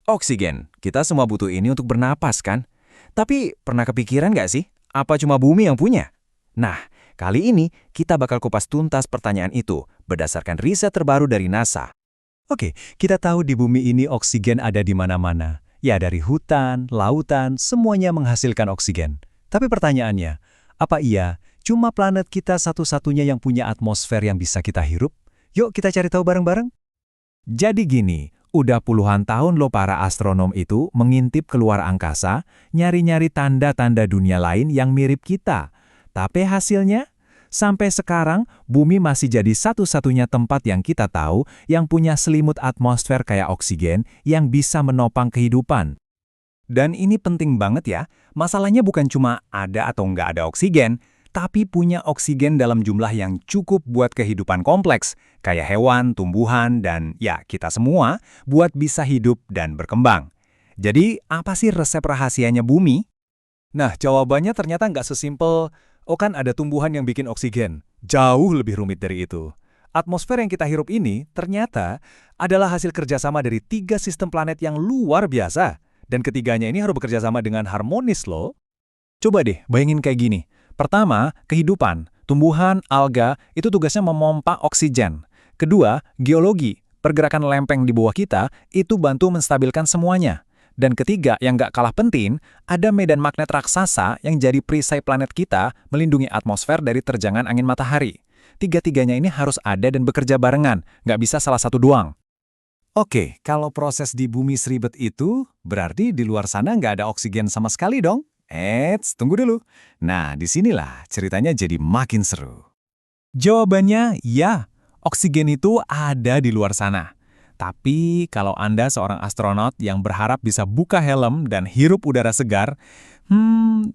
Oksigen, kita semua butuh ini untuk bernapas kan? Tapi pernah kepikiran nggak sih, apa cuma bumi yang punya? Nah, kali ini kita bakal kupas tuntas pertanyaan itu berdasarkan riset terbaru dari NASA. Oke, kita tahu di bumi ini oksigen ada di mana-mana. Ya, dari hutan, lautan, semuanya menghasilkan oksigen. Tapi pertanyaannya, apa iya cuma planet kita satu-satunya yang punya atmosfer yang bisa kita hirup? Yuk kita cari tahu bareng-bareng. Jadi gini, udah puluhan tahun loh para astronom itu mengintip keluar angkasa, nyari-nyari tanda-tanda dunia lain yang mirip kita. Tapi hasilnya, sampai sekarang bumi masih jadi satu-satunya tempat yang kita tahu yang punya selimut atmosfer kayak oksigen yang bisa menopang kehidupan. Dan ini penting banget ya, masalahnya bukan cuma ada atau nggak ada oksigen, tapi punya oksigen dalam jumlah yang cukup buat kehidupan kompleks, kayak hewan, tumbuhan, dan ya kita semua, buat bisa hidup dan berkembang. Jadi, apa sih resep rahasianya bumi? Nah, jawabannya ternyata nggak sesimpel, oh kan ada tumbuhan yang bikin oksigen. Jauh lebih rumit dari itu. Atmosfer yang kita hirup ini ternyata adalah hasil kerjasama dari 3 sistem planet yang luar biasa. Dan ketiganya ini harus bekerja sama dengan harmonis loh. Coba deh bayangin kayak gini. Pertama, kehidupan. Tumbuhan, alga, itu tugasnya memompa oksigen. Kedua, geologi. Pergerakan lempeng di bawah kita itu bantu menstabilkan semuanya. Dan ketiga, yang nggak kalah penting, ada medan magnet raksasa yang jadi perisai planet kita melindungi atmosfer dari terjangan angin matahari. Tiga-tiganya ini harus ada dan bekerja barengan, nggak bisa salah satu doang. Oke, kalau proses di bumi seribet itu, berarti di luar sana nggak ada oksigen sama sekali dong? Tunggu dulu. Nah, disinilah ceritanya jadi makin seru. Jawabannya ya, oksigen itu ada di luar sana. Tapi kalau Anda seorang astronot yang berharap bisa buka helm dan hirup udara segar,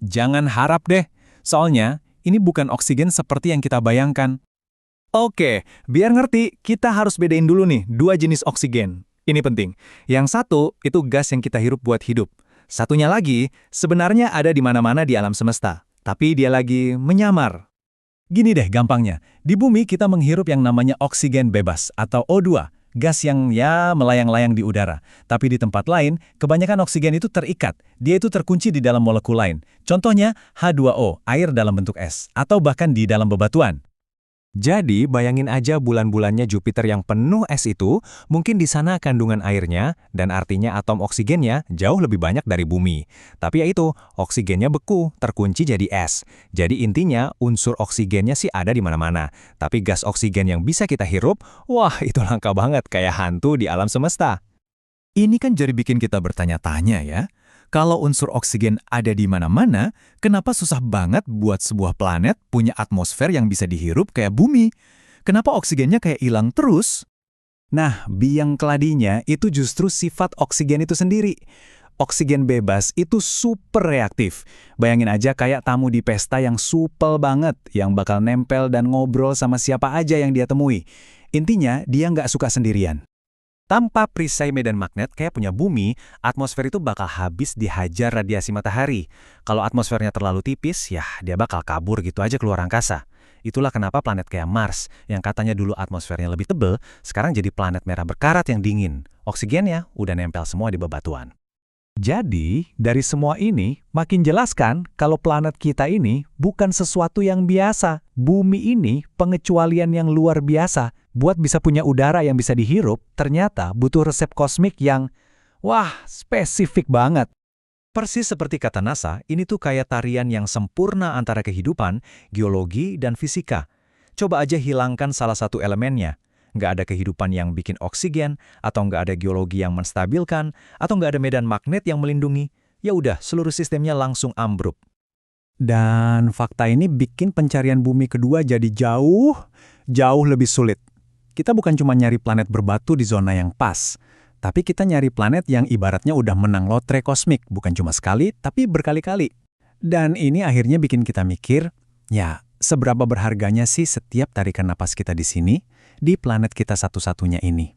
jangan harap deh. Soalnya, ini bukan oksigen seperti yang kita bayangkan. Oke, biar ngerti, kita harus bedain dulu nih 2 jenis oksigen. Ini penting. Yang satu, itu gas yang kita hirup buat hidup. Satunya lagi, sebenarnya ada di mana-mana di alam semesta. Tapi dia lagi menyamar. Gini deh gampangnya, di bumi kita menghirup yang namanya oksigen bebas atau O2. Gas yang ya melayang-layang di udara. Tapi di tempat lain, kebanyakan oksigen itu terikat. Dia itu terkunci di dalam molekul lain. Contohnya H2O, air dalam bentuk es. Atau bahkan di dalam bebatuan. Jadi, bayangin aja bulan-bulannya Jupiter yang penuh es itu, mungkin di sana kandungan airnya, dan artinya atom oksigennya jauh lebih banyak dari bumi. Tapi ya itu, oksigennya beku, terkunci jadi es. Jadi intinya, unsur oksigennya sih ada di mana-mana. Tapi gas oksigen yang bisa kita hirup, wah itu langka banget, kayak hantu di alam semesta. Ini kan jadi bikin kita bertanya-tanya ya. Kalau unsur oksigen ada di mana-mana, kenapa susah banget buat sebuah planet punya atmosfer yang bisa dihirup kayak bumi? Kenapa oksigennya kayak hilang terus? Nah, biang keladinya itu justru sifat oksigen itu sendiri. Oksigen bebas itu super reaktif. Bayangin aja kayak tamu di pesta yang supel banget, yang bakal nempel dan ngobrol sama siapa aja yang dia temui. Intinya, dia nggak suka sendirian. Tanpa perisai medan magnet kayak punya bumi, atmosfer itu bakal habis dihajar radiasi matahari. Kalau atmosfernya terlalu tipis, ya dia bakal kabur gitu aja keluar angkasa. Itulah kenapa planet kayak Mars, yang katanya dulu atmosfernya lebih tebal, sekarang jadi planet merah berkarat yang dingin. Oksigennya udah nempel semua di bebatuan. Jadi, dari semua ini, makin jelas kan kalau planet kita ini bukan sesuatu yang biasa. Bumi ini pengecualian yang luar biasa. Buat bisa punya udara yang bisa dihirup, ternyata butuh resep kosmik yang, wah, spesifik banget. Persis seperti kata NASA, ini tuh kayak tarian yang sempurna antara kehidupan, geologi, dan fisika. Coba aja hilangkan salah satu elemennya. Nggak ada kehidupan yang bikin oksigen, atau nggak ada geologi yang menstabilkan, atau nggak ada medan magnet yang melindungi. Ya udah, seluruh sistemnya langsung ambruk. Dan fakta ini bikin pencarian bumi kedua jadi jauh lebih sulit. Kita bukan cuma nyari planet berbatu di zona yang pas, tapi kita nyari planet yang ibaratnya udah menang lotre kosmik, bukan cuma sekali, tapi berkali-kali. Dan ini akhirnya bikin kita mikir, ya, seberapa berharganya sih setiap tarikan napas kita di sini, di planet kita satu-satunya ini.